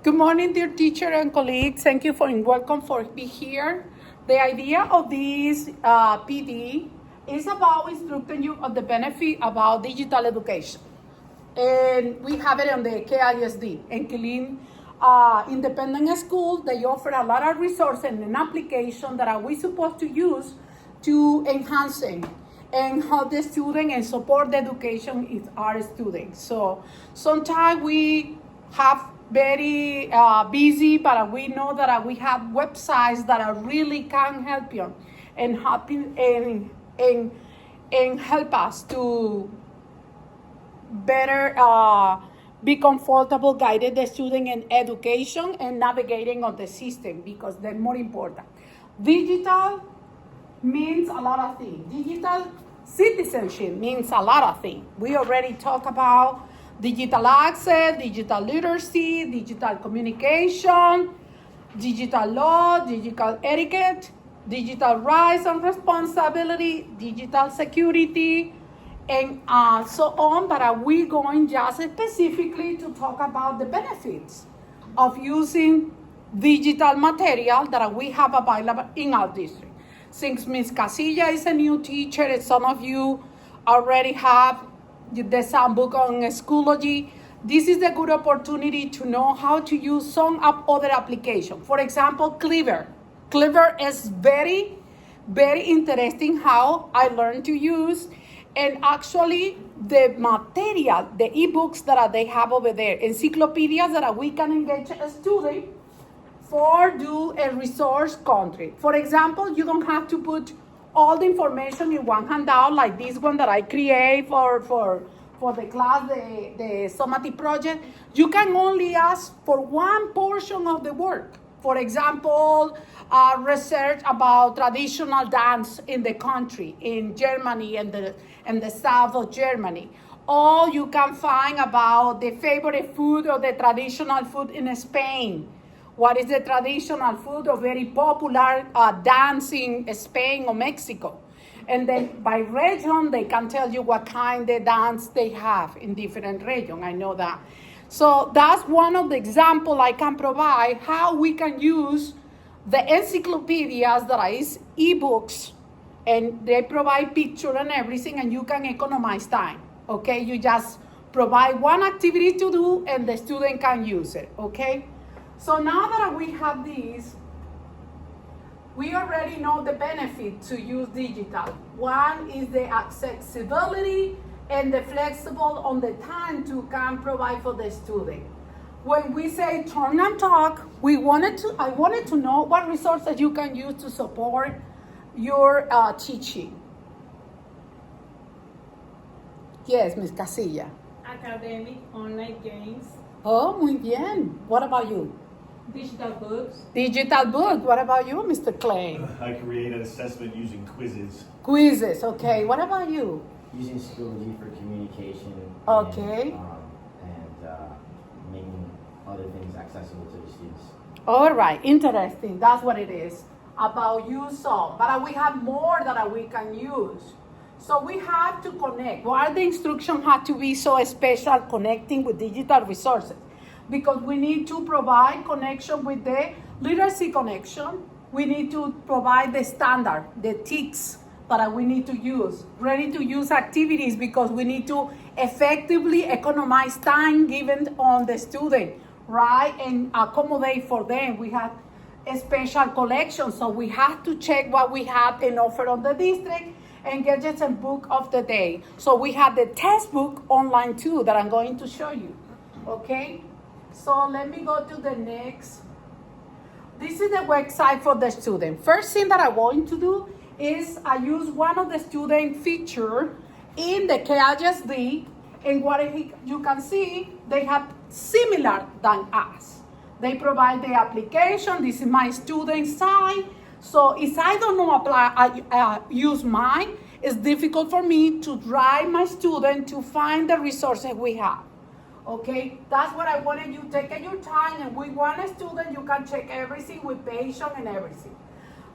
Good morning, dear teacher and colleagues. Thank you for welcome for being here. The idea of this PD is about instructing you on the benefit about digital education. And we have it on the KISD. And Clean Independent School, they offer a lot of resources and an application that are we supposed to use to enhancing and help the student and support the education of our students. So sometimes we have very busy, but we know that we have websites that are really can help you and help us to better be comfortable guiding the student in education and navigating on the system because they're more important. Digital means a lot of things. Digital citizenship means a lot of things. We already talked about digital access, digital literacy, digital communication, digital law, digital etiquette, digital rights and responsibility, digital security, and so on. But we're going just specifically to talk about the benefits of using digital material that we have available in our district. Since Ms. Casilla is a new teacher, and some of you already have the book on Schoology, this is a good opportunity to know how to use some other applications. For example, Clever. Clever is very, very interesting how I learned to use. And actually, the material, the ebooks that they have over there, encyclopedias that we can engage a student for do a resource country. For example, you don't have to put all the information in one handout like this one that I create for the class, the summative project. You can only ask for one portion of the work. For example, research about traditional dance in the country, in Germany and the south of Germany. Or you can find about the favorite food or the traditional food in Spain. What is the traditional food or very popular dance in Spain or Mexico? And then by region, they can tell you what kind of dance they have in different regions. I know that. So that's one of the examples I can provide how we can use the encyclopedias that is ebooks, and they provide picture and everything, and you can economize time. Okay, you just provide one activity to do, and the student can use it. Okay. So now that we have these, we already know the benefit to use digital. One is the accessibility and the flexible on the time to can provide for the student. When we say turn and talk, I wanted to know what resources you can use to support your teaching. Yes, Ms. Casilla. Academic online games. Oh, muy bien. What about you? Digital books. Digital book. What about you, Mr. Clay? I create an assessment using quizzes. Quizzes. Okay. What about you? Using Schoology for communication. Okay. And making other things accessible to the students. All right. Interesting. That's what it is about use of. But we have more that we can use. So we have to connect. Why the instruction had to be so special connecting with digital resources? Because we need to provide connection with the literacy connection. We need to provide the standard, the TICs that we need to use. Ready to use activities because we need to effectively economize time given on the student, right? And accommodate for them. We have a special collection, so we have to check what we have and offer on the district and gadgets and book of the day. So we have the test book online too that I'm going to show you, okay? So let me go to the next. This is the website for the student. First thing that I'm going to do is I use one of the student feature in the KISD, and what you can see, they have similar than us. They provide the application. This is my student site. So if I don't know use mine, it's difficult for me to drive my student to find the resources we have. Okay, that's what I wanted you take your time, and we want a student, you can check everything with patience and everything.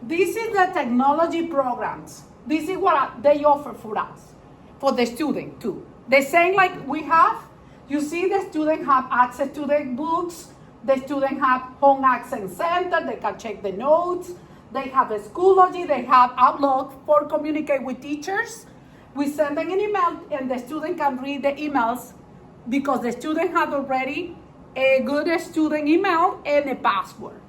This is the technology programs. This is what they offer for us, for the student too. The same like we have, you see the student have access to the books, The students have home accent center, they can check the notes. They have a Schoology, they have Outlook for communicate with teachers. We send them an email and the student can read the emails because the student had already a good student email and a password.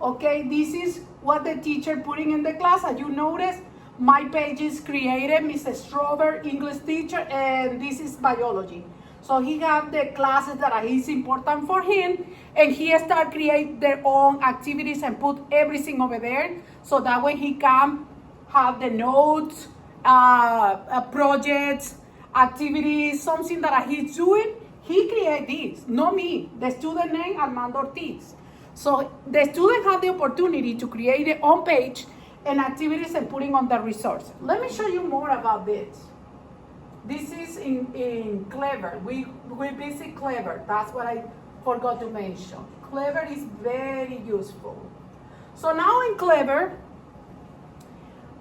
Okay, this is what the teacher putting in the class. As you notice, my page is created, Mrs. Strover, English teacher, and this is biology. So he have the classes that is important for him, and he start create their own activities and put everything over there, so that way he can have the notes, projects, activities, something that he's doing. He create this, not me. The student name Armando Ortiz. So the student have the opportunity to create their own page and activities and putting on the resources. Let me show you more about this. This is in Clever. We visit Clever. That's what I forgot to mention. Clever is very useful. So now in Clever,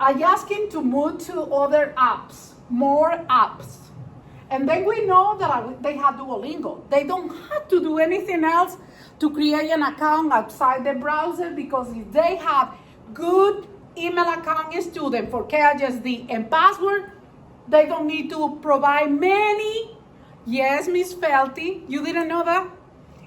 I ask him to move to other apps, more apps. And then we know that they have Duolingo. They don't have to do anything else to create an account outside the browser, because if they have good email account student for KISD and password, they don't need to provide many. Yes, Miss Felty, you didn't know that?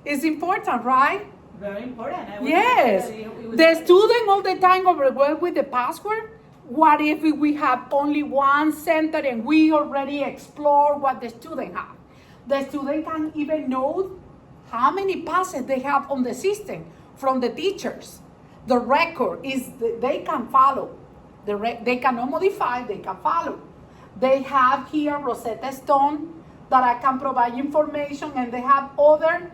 It's important, right? Very important. Yes. The student all the time overwhelmed with the password. What if we have only one center and we already explore what the student have? The student can even know how many passes they have on the system from the teachers. The record is, they can follow. They cannot modify, they can follow. They have here Rosetta Stone that I can provide information, and they have other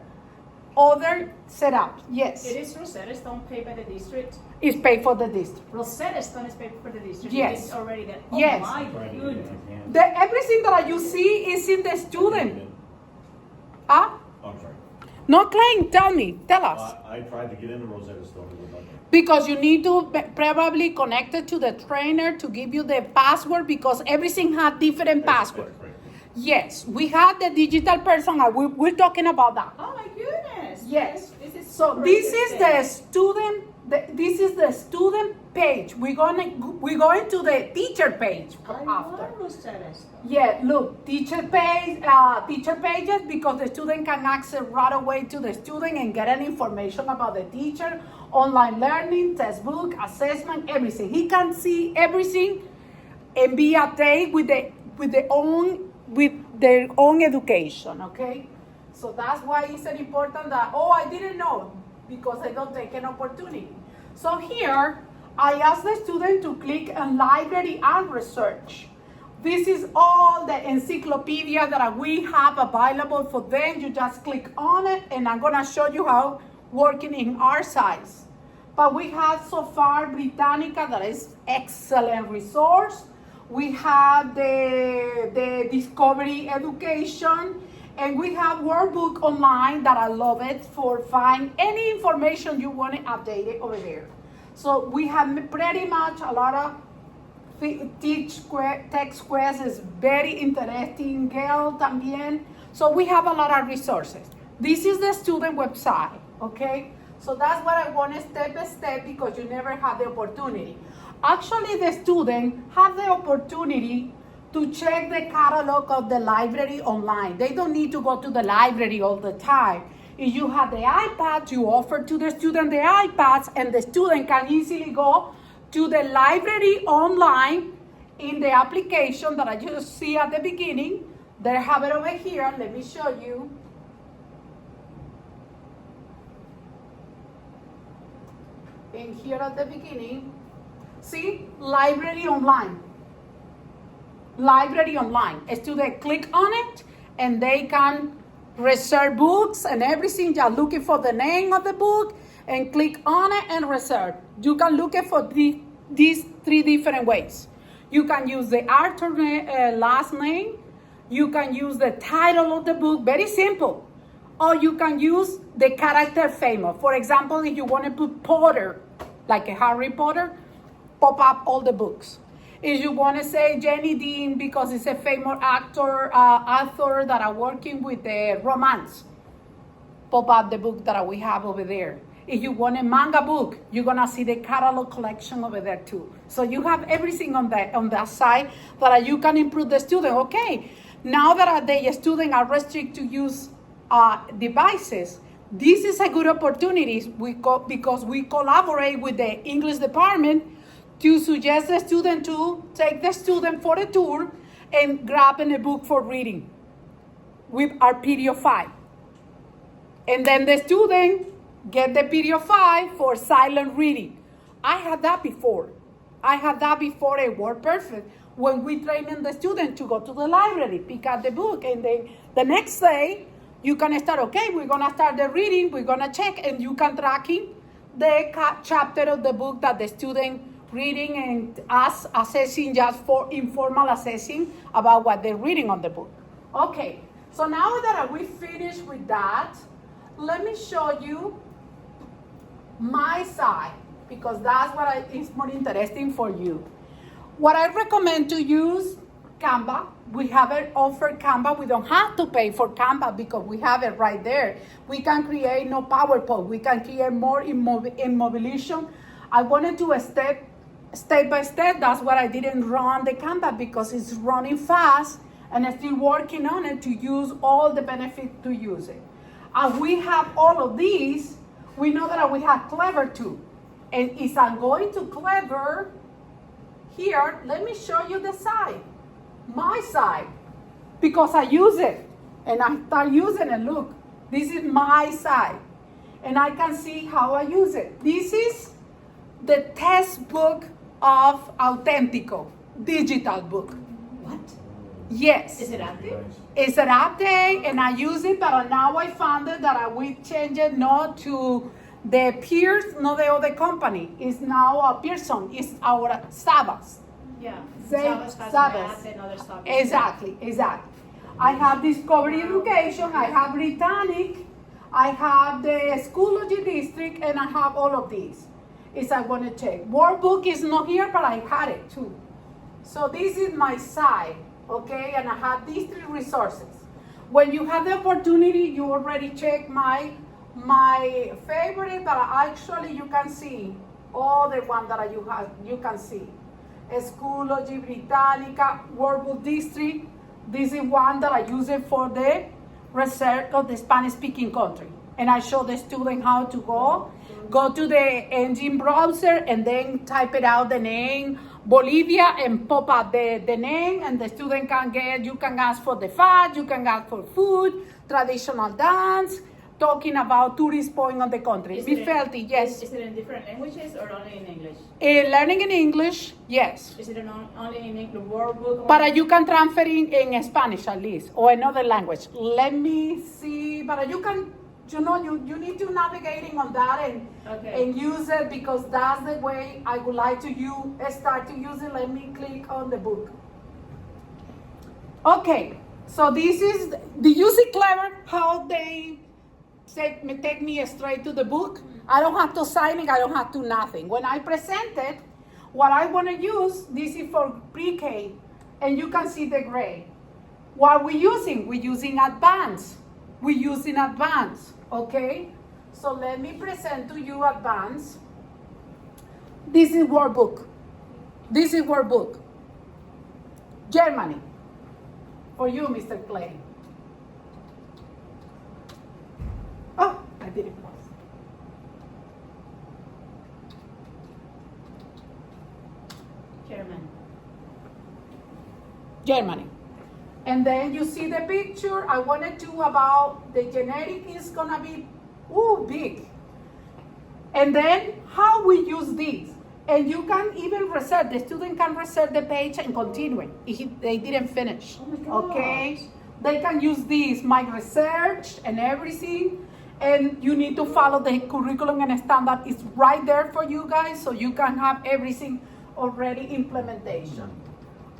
setups. Yes. It is Rosetta Stone paid by the district. It's paid for the district. Rosetta Stone is paid for the district. Yes. It's already there. Oh Yes. my Right, goodness. Everything that you see is in the student. Ah? I'm sorry. No, Klein, tell us. I tried to get into Rosetta Stone with nothing. Because you need to probably connect it to the trainer to give you the password, because everything has different password. That's correct. Yes, we have the digital person, and we're talking about that. Oh my goodness. Yes. This is So great this to is say. the student. This is the student page. We're going to the teacher page I after. love Rosetta Stone. Yeah, look, teacher pages, because the student can access right away to the student and get any information about the teacher, online learning, textbook, assessment, everything. He can see everything and be updated with their own education. Okay, so that's why it's important that I didn't know, because they don't take an opportunity. So here I ask the student to click on library and research. This is all the encyclopedia that we have available for them. You just click on it, and I'm gonna show you how working in our size. But we have so far Britannica, that is excellent resource. We have the Discovery Education, and we have Workbook Online that I love it for find any information you want to update it over there. So we have pretty much a lot of text quest is very interesting, Gale también. So we have a lot of resources. This is the student website, okay? So that's what I want step by step, because you never have the opportunity. Actually, the student have the opportunity to check the catalog of the library online. They don't need to go to the library all the time. If you have the iPad, you offer to the student the iPads, and the student can easily go to the library online in the application that I just see at the beginning. They have it over here. Let me show you. And here at the beginning, see, library online. Library online. A student click on it, and they can reserve books and everything. Just looking for the name of the book and click on it and reserve. You can look it for these three different ways. You can use the author last name. You can use the title of the book, very simple. Or you can use the character famous. For example, if you want to put Potter, like a Harry Potter, pop up all the books. If you want to say Jenny Dean, because it's a famous author that are working with the romance, pop up the book that we have over there. If you want a manga book, you're gonna see the catalog collection over there too. So you have everything on that side that you can improve the student. Okay, now that the student are restricted to use devices, this is a good opportunity because we collaborate with the English department to suggest the student to take the student for a tour and grab a book for reading with our PDF 5. And then the student get the PDF 5 for silent reading. I had that before. It worked perfect when we trained the student to go to the library, pick up the book, and then the next day you can start, okay, we're gonna start the reading, we're gonna check, and you can tracking the chapter of the book that the student reading and us assessing just for informal assessing about what they're reading on the book. Okay, so now that we finished with that, let me show you my side, because that's what is more interesting for you. What I recommend to use Canva. We have it offered Canva. We don't have to pay for Canva because we have it right there. We can create no PowerPoint. We can create more in Mobilization. I wanted to step by step. That's why I didn't run the Canva because it's running fast and I'm still working on it to use all the benefits to use it. And we have all of these. We know that we have Clever too. And if I'm going to Clever here, let me show you the side. My side, because I use it and I start using it. Look, this is my side and I can see how I use it. This is the textbook of Authentico, digital book. What? Yes. Is it active? It's an update and I use it, but now I found it that we change it not to the Pierce, not the other company. It's now a Pearson, it's our Sabbath. Yeah. Sabbath. Sabbath and other stuff. Exactly. I have Discovery Education, I have Britannic, I have the Schoology District, and I have all of these. Is I want to check. Workbook is not here, but I had it too. So this is my side, okay? And I have these 3 resources. When you have the opportunity, you already check my favorite, but actually you can see all the one that you can see. Schoology, Britannica, Workbook District. This is one that I use it for the research of the Spanish-speaking country. And I show the student how to go to the engine browser and then type it out the name, Bolivia, and pop up the name, and the student you can ask for the fact, you can ask for food, traditional dance, talking about tourist point on the country. Yes. Is it in different languages or only in English? Learning in English, yes. Is it only in English, workbook? But you can transfer in Spanish at least, or another language. Let me see, but you can, you need to navigating on that and use it because that's the way I would like to start to use it. Let me click on the book. Okay, so this is, do you see Clever, how they take me straight to the book? I don't have to sign it, I don't have to nothing. When I present it, what I want to use, this is for pre-K, and you can see the grade. What we're using advanced. Okay? So let me present to you advanced. This is workbook. Germany. For you, Mr. Clay. Oh, I did it once. Germany. And then you see the picture. I wanted to about the genetic is gonna be big. And then how we use this. And you can even reset, the student can reset the page and continue if they didn't finish. Okay? They can use this, my research and everything. And you need to follow the curriculum and standard. It's right there for you guys, so you can have everything already implementation.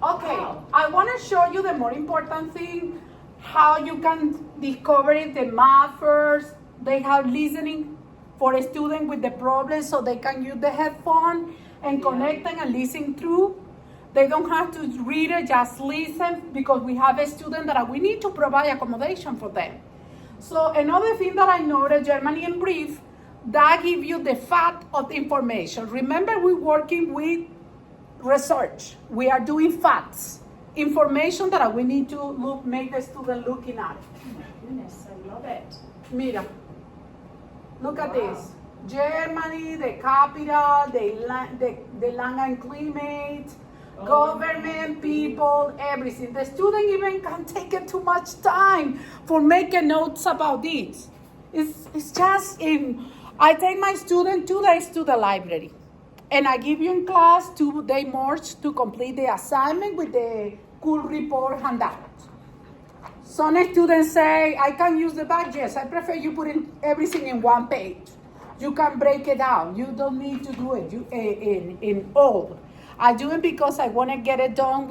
Okay, I want to show you the more important thing, how you can discover it, the math first. They have listening for a student with the problem, so they can use the headphone and connect and listen through. They don't have to read it, just listen, because we have a student that we need to provide accommodation for them. So another thing that I noted, Germany in brief, that give you the fact of the information. Remember, we're working with research. We are doing facts, information that we need to make the student looking at it. Oh my goodness, I love it. Mira, look at Wow. this. Germany, the capital, the land and climate, Oh, government, people, everything. The student even can take it too much time for making notes about this. It's just I take my student 2 days to the library. And I give you in class 2 days more to complete the assignment with the cool report handout. Some students say, I can use the back. Yes, I prefer you put in everything in one page. You can break it down. You don't need to do it in all. I do it because I want to get it done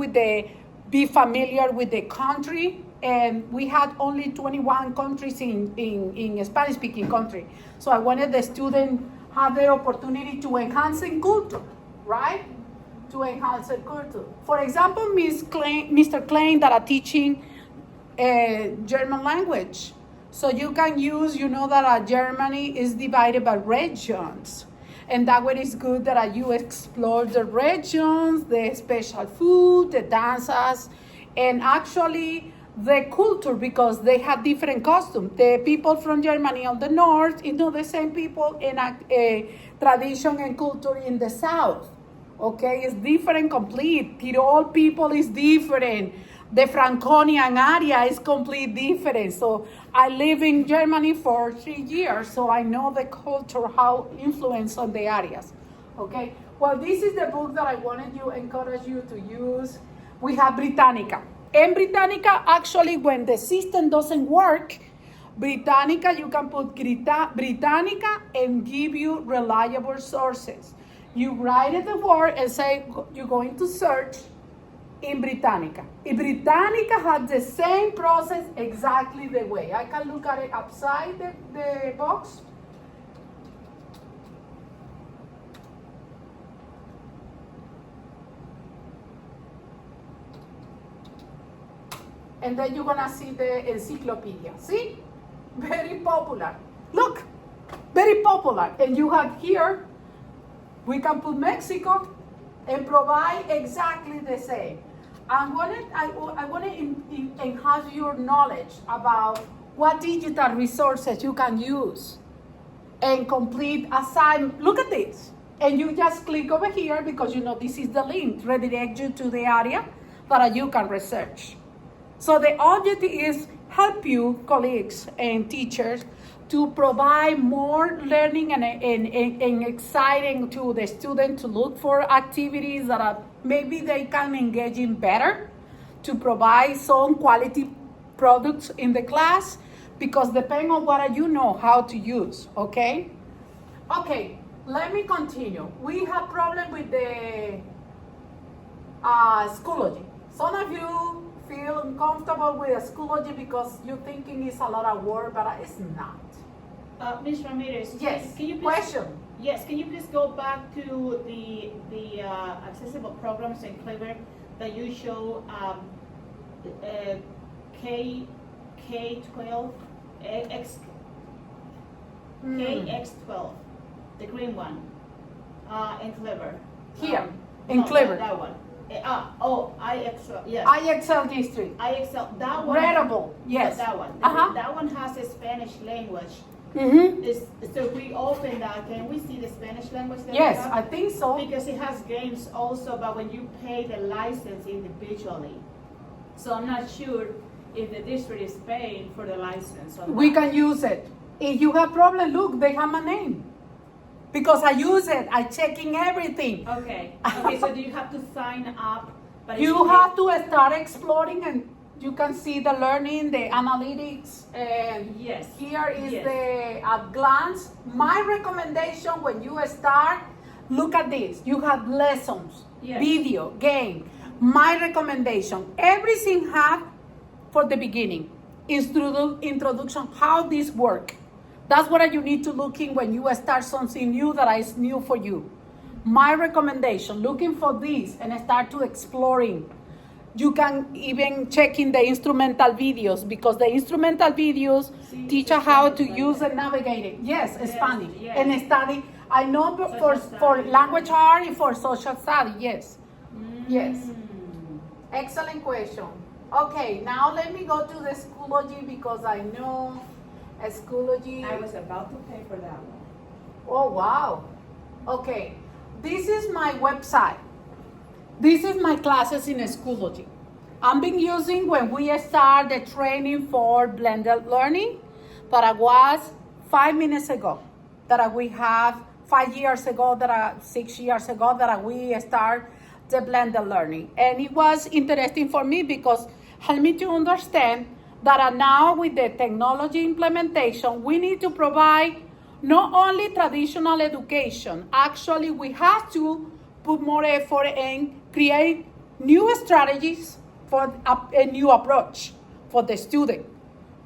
be familiar with the country. And we had only 21 countries in Spanish-speaking country. So I wanted the student have the opportunity to enhance in culture, right? To enhance the culture. For example, Mr. Klein that are teaching German language. So you can use, that Germany is divided by regions. And that way it's good that you explore the regions, the special food, the dances, and actually the culture, because they have different costumes. The people from Germany on the north is not the same people in a tradition and culture in the south. Okay, it's different complete. Tirol people is different. The Franconian area is completely different. So I live in Germany for 3 years, so I know the culture, how influence on the areas. Okay, well, this is the book that I wanted to encourage you to use. We have Britannica. In Britannica, actually, when the system doesn't work, Britannica, you can put Britannica and give you reliable sources. You write it the word and say you're going to search in Britannica. If Britannica has the same process exactly the way. I can look at it upside the box. And then you're gonna see the encyclopedia. See? Very popular. Look, very popular. And you have here, we can put Mexico and provide exactly the same. I want to enhance your knowledge about what digital resources you can use and complete assignment. Look at this. And you just click over here because this is the link, redirect you to the area that you can research. So the objective is help you, colleagues and teachers, to provide more learning and exciting to the student to look for activities that maybe they can engage in better, to provide some quality products in the class, because depending on what you know how to use, okay? Okay, let me continue. We have problem with the Schoology. Some of you feel uncomfortable with Schoology because you're thinking it's a lot of work, but it's not. Ms. Ramirez. Yes, Can you please, question. Yes, can you please go back to the accessible programs in Clever that you show K12, KX12, the green one, in Clever. Here, in no, Clever. That one. IXL, yes. IXL district. IXL, that one. Readable, yes. That one. Uh-huh. That one has a Spanish language. Mm-hmm. So if we open that, can we see the Spanish language that Yes, we have? I think so. Because it has games also, but when you pay the license individually. So I'm not sure if the district is paying for the license or We not. can use it. If you have problem, look, they have my name. Because I use it, I checking everything. Okay. Okay, so do you have to sign up? But if You pay- have to start exploring and you can see the learning, the analytics, and Yes. here is Yes. the at glance. My recommendation when you start, look at this. You have lessons, Yes. video, game. My recommendation, everything have for the beginning, introduction, how this work. That's what you need to look in when you start something new that is new for you. My recommendation, looking for this and start to exploring. You can even check in the instrumental videos because the instrumental videos See, teach it's us how to Spanish, use right? and navigate it. Yes, Yes, Spanish. yes. And study. I know for studies. language art and for social study, yes. Yes. Mm. Excellent question. Okay, now let me go to the Schoology because I know Schoology. I was about to pay for that one. Oh, wow. Okay, this is my website. This is my classes in Schoology. I've been using when we start the training for blended learning, but it was 5 minutes ago that we have 5 years ago, 6 years ago that we start the blended learning. And it was interesting for me because helped me to understand that now with the technology implementation, we need to provide not only traditional education, actually we have to put more effort and create new strategies for a new approach for the student,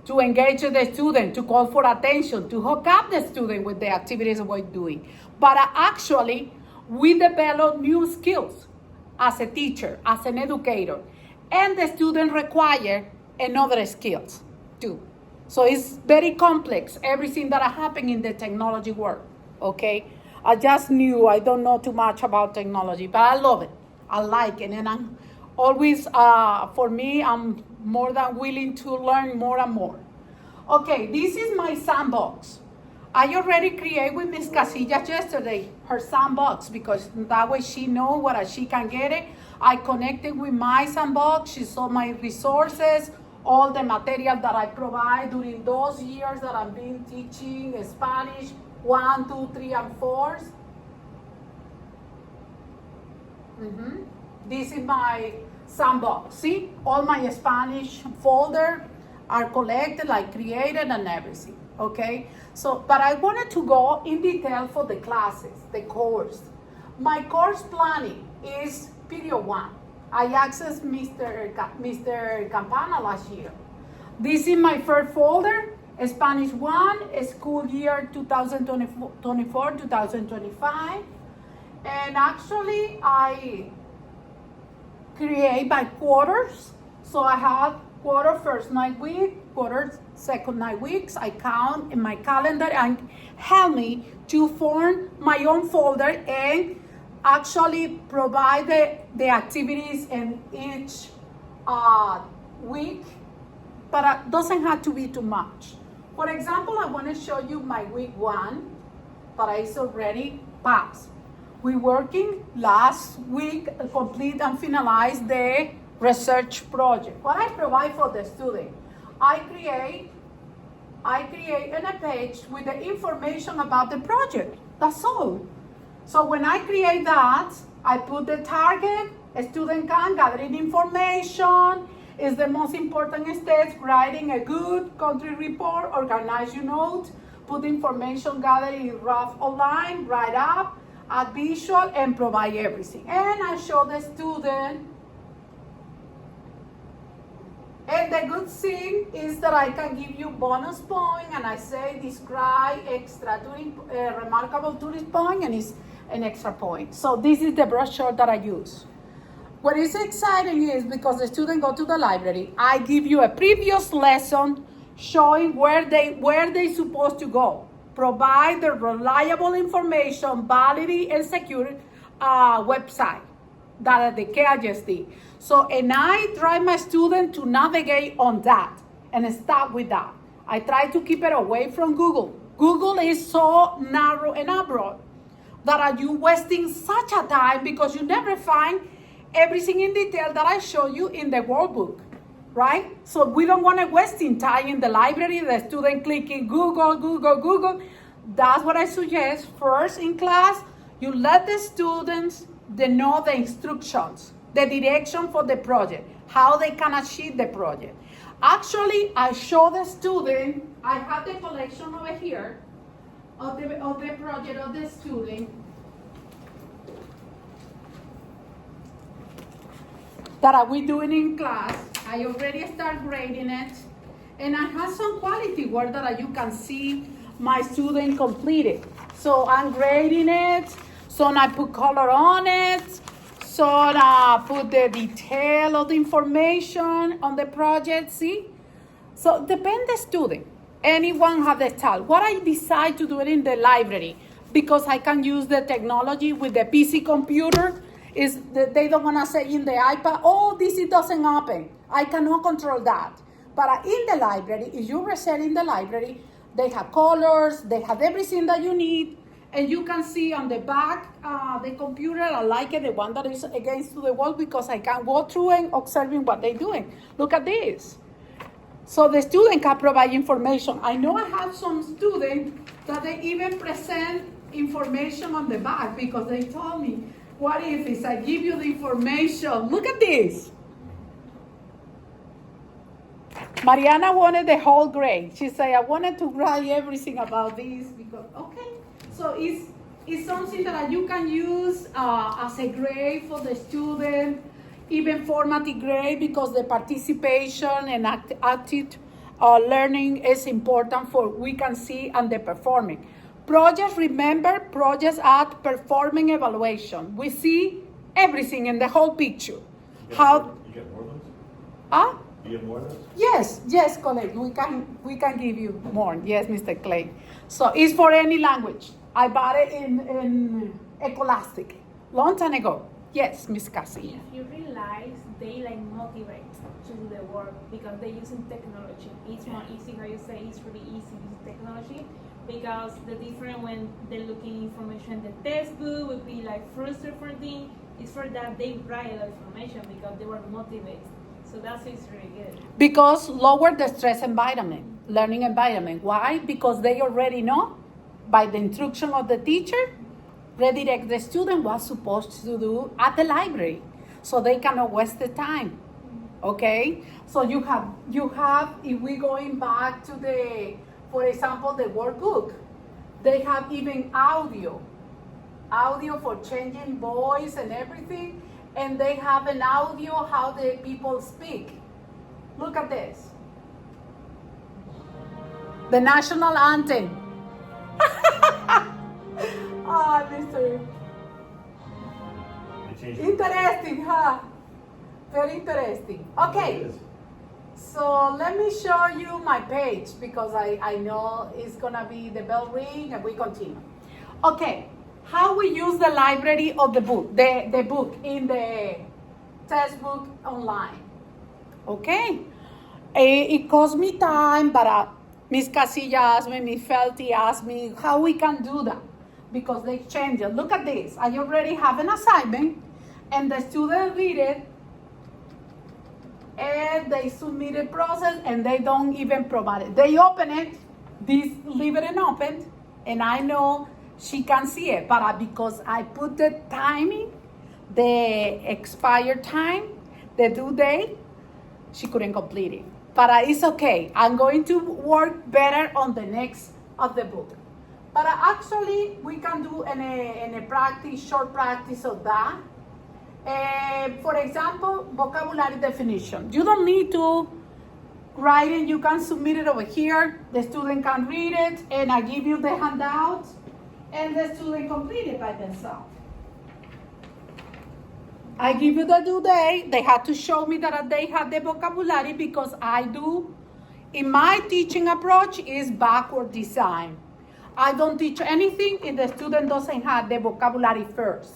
to engage the student, to call for attention, to hook up the student with the activities we're doing. But actually, we develop new skills as a teacher, as an educator, and the student require another skills too. So it's very complex, everything that happened in the technology world, okay? I just knew, I don't know too much about technology, but I love it. I like it, and I'm always, for me, I'm more than willing to learn more and more. Okay, this is my sandbox. I already created with Ms. Casillas yesterday her sandbox because that way she knows what she can get it. I connected with my sandbox. She saw my resources, all the material that I provide during those years that I've been teaching Spanish 1, 2, 3, and 4. This is my sandbox. See, all my Spanish folder are collected, like created and everything, okay? So, but I wanted to go in detail for the classes, the course. My course planning is period 1. I accessed Mr. Campana last year. This is my first folder, Spanish 1, school year 2024-2025. And actually, I create by quarters. So I have quarter first 9 weeks, quarter second 9 weeks. I count in my calendar and help me to form my own folder and actually provide the activities in each week, but it doesn't have to be too much. For example, I want to show you my week 1, but it's already passed. We working last week, complete and finalize the research project. What I provide for the student, I create in a page with the information about the project. That's all. So when I create that, I put the target, a student can gathering information, is the most important steps, writing a good country report, organize your notes, put information gathered in rough outline, write up, add visual, and provide everything. And I show the student. And the good thing is that I can give you bonus point, and I say describe remarkable tourist point, and it's an extra point. So this is the brochure that I use. What is exciting is because the student go to the library, I give you a previous lesson showing where they supposed to go. Provide the reliable information, validity, and security website that the KISD. So, and I try my student to navigate on that and start with that. I try to keep it away from Google. Google is so narrow and broad that are you wasting such a time because you never find everything in detail that I show you in the workbook, right? So we don't want to waste time in the library, the student clicking Google. That's what I suggest. First in class, you let the students know the instructions, the direction for the project, how they can achieve the project. Actually, I show the student, I have the collection over here of the project of the student that are we doing in class. I already start grading it, and I have some quality work that you can see my student completed. So I'm grading it, so I put color on it, So put the detail of the information on the project, see? So depend the student. Anyone have the style. What I decide to do it in the library because I can use the technology with the PC computer is that they don't want to say in the iPad, oh, this it doesn't open. I cannot control that. But in the library, if you reset in the library, they have colors, they have everything that you need, and you can see on the back, the computer, I like it, the one that is against the wall because I can go through and observing what they're doing. Look at this. So the student can provide information. I know I have some students that they even present information on the back because they told me, what if I give you the information? Look at this. Mariana wanted the whole grade. She said, I wanted to write everything about this because, okay. So it's something that you can use as a grade for the student, even formative grade because the participation and active learning is important for we can see and the performing. Projects, remember, projects add performing evaluation. We see everything in the whole picture. You get more of those? Huh? You get more of those? Yes, colleague. We can give you more. Yes, Mr. Clay. So it's for any language. I bought it in Ecolastic long time ago. Yes, Miss Cassie. If you realize they motivate to do the work because they're using technology. It's more easy, how you say, it's really easy using technology because the different when they're looking information, the textbook would be frustrating for them. It's for that they write the information because they were motivated. So that's it's really good. Because lower the stress environment, learning environment. Why? Because they already know by the instruction of the teacher, redirect the student what's supposed to do at the library. So they cannot waste the time. Okay? So you have, if we're going back to for example, the workbook, they have even audio for changing voice and everything. And they have an audio how the people speak. Look at this. The national anthem. Mr. They changed it. Interesting, huh? Very interesting. Okay, It is. so let me show you my page because I know it's gonna be the bell ring and we continue. Okay, how we use the library of the book, the book in the textbook online. Okay, it cost me time, but Miss Casilla asked me, Miss Felty asked me how we can do that because they change it. Look at this. I already have an assignment and the student read it and they submit a process and they don't even provide it. They open it, leave it open, and I know she can see it, but because I put the timing, the expired time, the due date, she couldn't complete it. But it's okay. I'm going to work better on the next of the book. But actually, we can do in a practice, short practice of that. For example, vocabulary definition. You don't need to write it. You can submit it over here. The student can read it, and I give you the handouts, and the student complete it by themselves. I give you the due date. They have to show me that they have the vocabulary because I do. In my teaching approach is backward design. I don't teach anything if the student doesn't have the vocabulary first.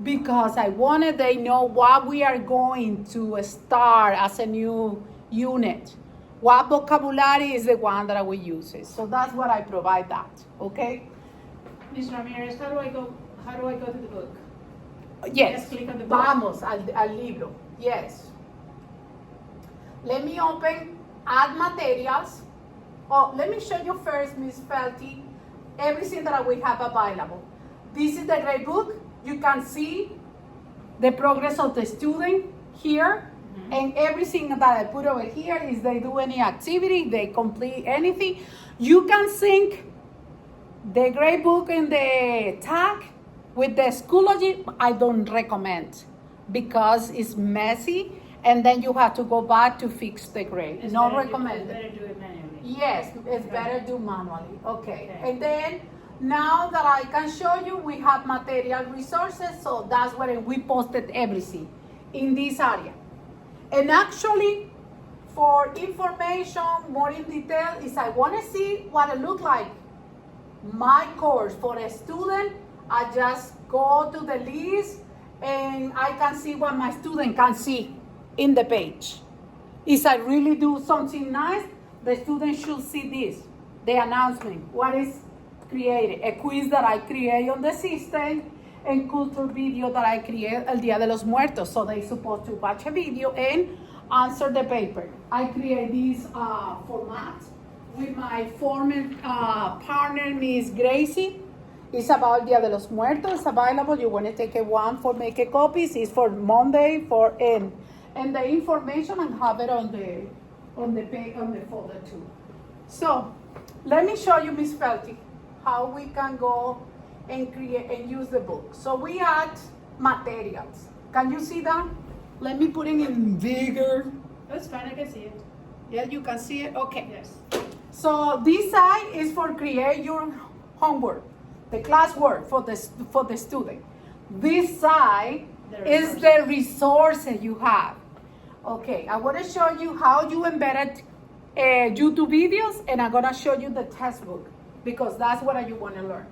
Because I wanted they know what we are going to start as a new unit. What vocabulary is the one that we use. So that's what I provide that, okay? Ms. Ramirez, how do I go to the book? Yes, Just click on the book. vamos al libro, yes. Let me open, add materials. Oh, let me show you first, Ms. Felty, everything that we have available. This is the grade book. You can see the progress of the student here. Mm-hmm. And everything that I put over here is they do any activity, they complete anything. You can sync the grade book in the tag with the Schoology. I don't recommend because it's messy and then you have to go back to fix the grade. Not recommended. It's better do it manually. Yes, it's better do manually. Okay. And then Now that I can show you, we have material resources, so that's where we posted everything in this area. And actually, for information more in detail, is I want to see what it look like. My course for a student, I just go to the list and I can see what my student can see in the page. If I really do something nice, the student should see this, the announcement, what is created, a quiz that I create on the system, and culture video that I create El Día de los Muertos. So they're supposed to watch a video and answer the paper. I create this format with my former partner, Miss Gracie. It's about Día de los Muertos. It's available. You want to take one for make a copies. It's for Monday for and the information and have it on the page on the folder too. So let me show you, Miss Felty, how we can go and create and use the book. So we add materials. Can you see that? Let me put it in bigger. That's fine, I can see it. Yeah, you can see it. Okay. Yes. So this side is for create your homework, the classwork for the student. This side is the resources you have. Okay, I want to show you how you embedded YouTube videos, and I'm gonna show you the textbook because that's what you want to learn.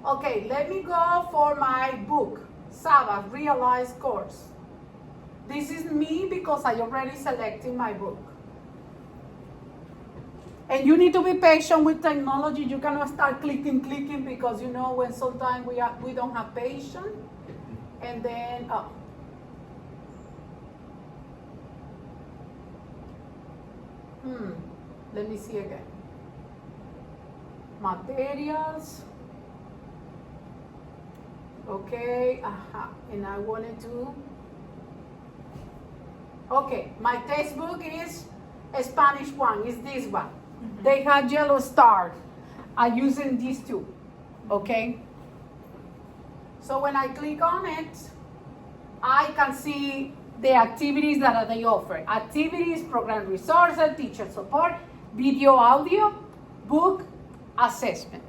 Okay, let me go for my book, Sabbath Realized Course. This is me because I already selected my book. And you need to be patient with technology. You cannot start clicking because you know when sometimes we don't have patience. And then, let me see again. Materials. Okay, and I wanted to. Okay, my textbook is a Spanish one, is this one. Mm-hmm. They have yellow stars. I'm using these two, okay? So when I click on it, I can see the activities that they offer. Activities, program resources, teacher support, video, audio, book, assessment.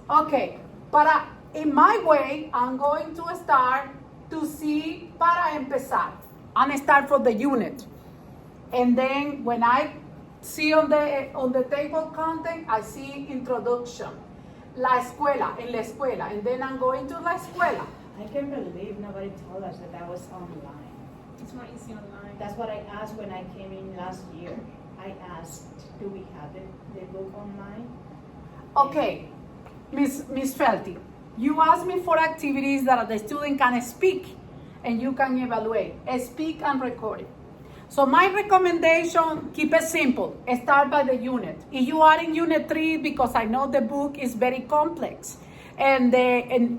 Okay, but in my way, I'm going to start to see para empezar. And start from the unit. And then when I see on the table content, I see introduction. La escuela, en la escuela. And then I'm going to la escuela. I can't believe nobody told us that was online. It's more easy online. That's what I asked when I came in last year. I asked, do we have the book online? Okay, Miss Felty, you asked me for activities that the student can speak and you can evaluate, speak and record it. So my recommendation, keep it simple. Start by the unit. If you are in unit 3, because I know the book is very complex, and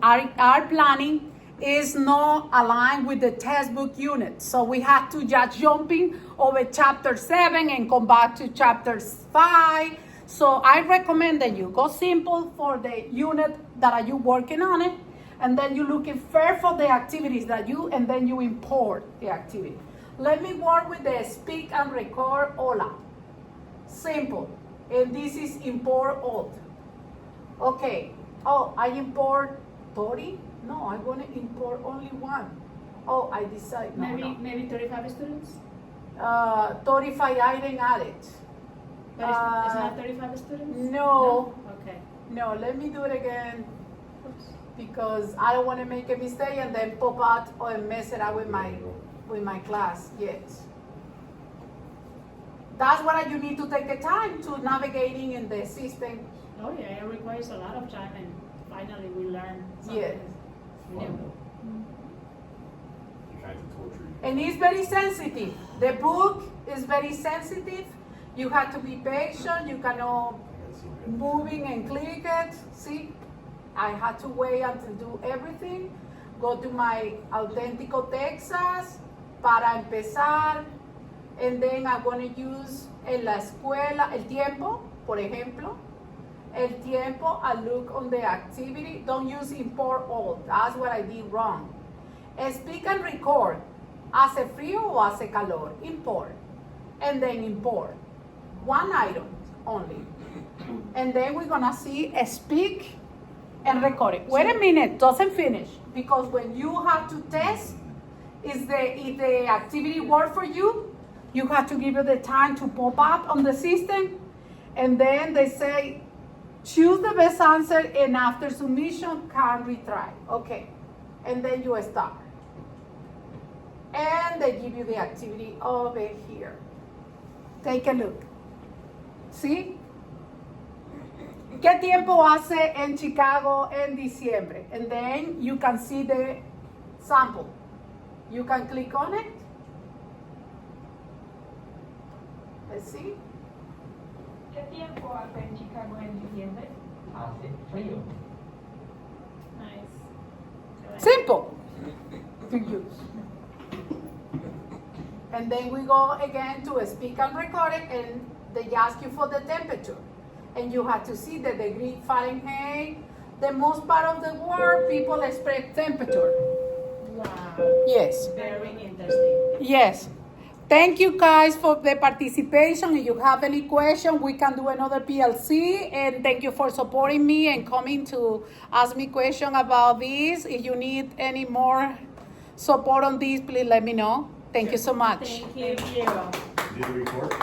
our planning is not aligned with the textbook unit. So we have to just jumping over chapter 7 and come back to chapter 5. So I recommend that you go simple for the unit that are you working on it, and then you looking first for the activities and then you import the activity. Let me work with the speak and record hola. Simple. And this is import all. Okay. Oh, I import 30? No, I want to import only one. Oh, I decide. No. Maybe 35 students? 35 I didn't add it. But it's not 35 students? No. Okay. No, let me do it again. Because I don't want to make a mistake and then pop out or mess it up with my class. Yes. That's what you need to take the time to navigating in the system. Oh yeah, it requires a lot of time, and finally we learn something Yes. new. They're trying to torture you. And it's very sensitive. The book is very sensitive. You have to be patient. You cannot moving and click it. See, I had to wait until do everything. Go to my Auténtico Texas para empezar. And then I'm going to use en la escuela, el tiempo, por ejemplo. El tiempo, I look on the activity. Don't use import all. That's what I did wrong. Speak and record. Hace frío o hace calor? Import. And then import. One item only. And then we're going to see speak and record it. Wait a minute, doesn't finish. Because when you have to test, if the activity work for you, you have to give it the time to pop up on the system. And then they say, choose the best answer, and after submission, can retry. Okay, and then you start. And they give you the activity over here. Take a look. See? ¿Qué tiempo hace en Chicago en diciembre? And then you can see the sample. You can click on it. Let's see. ¿Qué tiempo hace en Chicago en diciembre? Hace frío. Nice. Simple to use. And then we go again to speak and record it, and they ask you for the temperature. And you have to see the degree Fahrenheit. The most part of the world, people express temperature. Wow. Yes. Very interesting. Yes. Thank you guys for the participation. If you have any question, we can do another PLC. And thank you for supporting me and coming to ask me question about this. If you need any more support on this, please let me know. Thank you so much. Thank you. Did you record?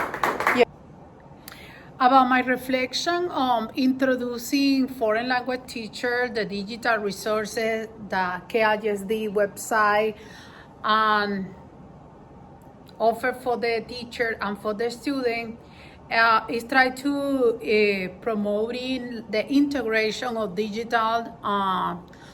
About my reflection on introducing foreign language teacher, the digital resources, the KISD website, and offer for the teacher and for the student, is try to promoting the integration of digital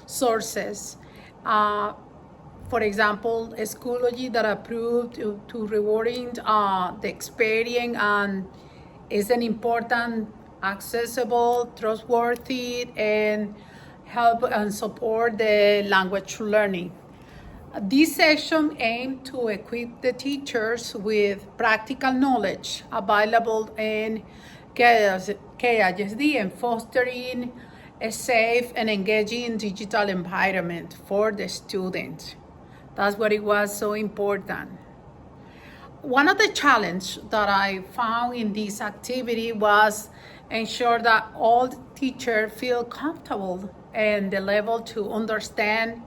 sources. For example, Schoology that approved to rewarding the experience and is an important, accessible, trustworthy, and help and support the language learning. This session aimed to equip the teachers with practical knowledge available in KISD and fostering a safe and engaging digital environment for the students. That's what it was so important. One of the challenges that I found in this activity was ensure that all teachers feel comfortable and the level to understand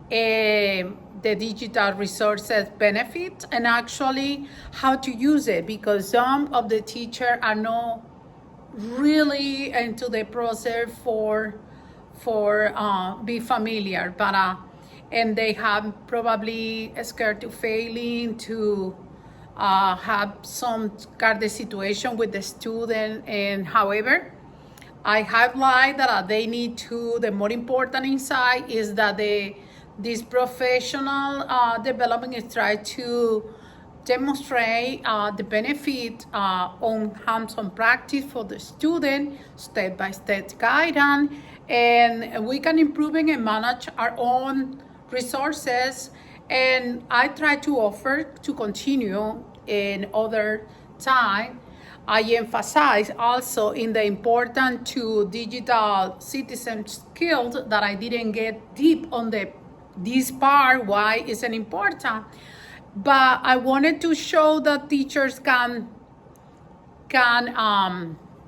the digital resources benefits and actually how to use it, because some of the teachers are not really into the process for be familiar, but and they have probably scared to failing to have some kind of situation with the student. And however, I highlight that they need to, the more important insight is that this professional development is try to demonstrate the benefit on hands-on practice for the student, step-by-step guidance, and we can improve and manage our own resources. And I try to offer to continue in other time. I emphasize also in the important to digital citizen skills that I didn't get deep on this part, why is it important. But I wanted to show that teachers can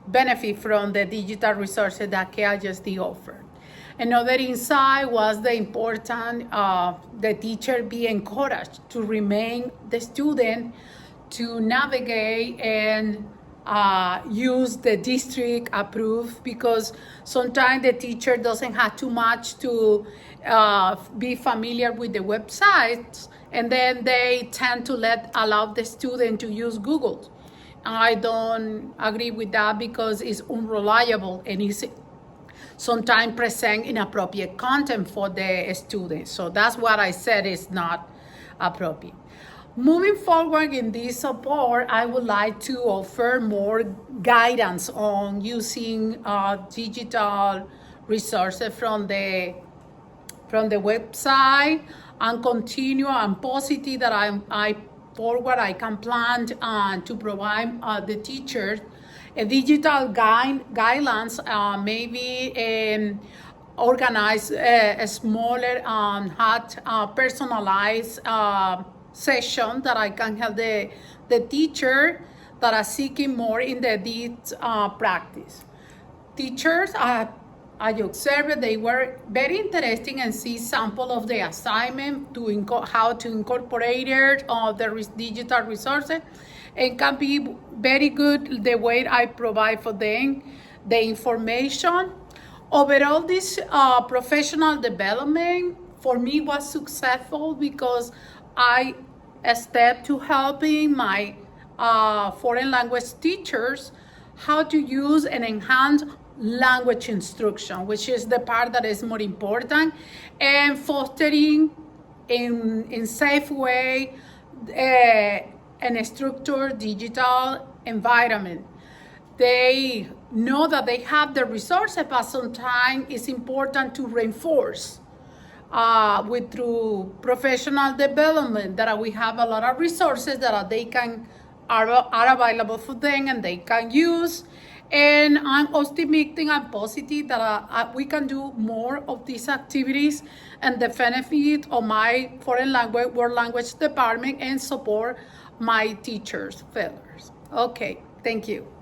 benefit from the digital resources that KISD offered. Another insight was the important the teacher be encouraged to remain the student to navigate and use the district approved, because sometimes the teacher doesn't have too much to be familiar with the websites, and then they tend to allow the student to use Google. I don't agree with that because it's unreliable and it's sometimes present inappropriate content for the students. So that's what I said is not appropriate. Moving forward in this support, I would like to offer more guidance on using digital resources from the website, and continue and positive that I can plan to provide the teachers digital guidelines, maybe organize a smaller personalized session that I can help the teacher that are seeking more in the deep practice. Teachers I observed they were very interesting and see sample of the assignment to how to incorporate it the digital resources, and can be very good the way I provide for them the information. Overall, this professional development for me was successful because I stepped to helping my foreign language teachers how to use and enhance language instruction, which is the part that is more important, and fostering in safe way a structured digital environment. They know that they have the resources, but sometimes it's important to reinforce through professional development that we have a lot of resources that they can are available for them and they can use. And I'm optimistic and positive that we can do more of these activities and the benefit of my foreign language, world language department, and support my teachers, fellows. Okay, thank you.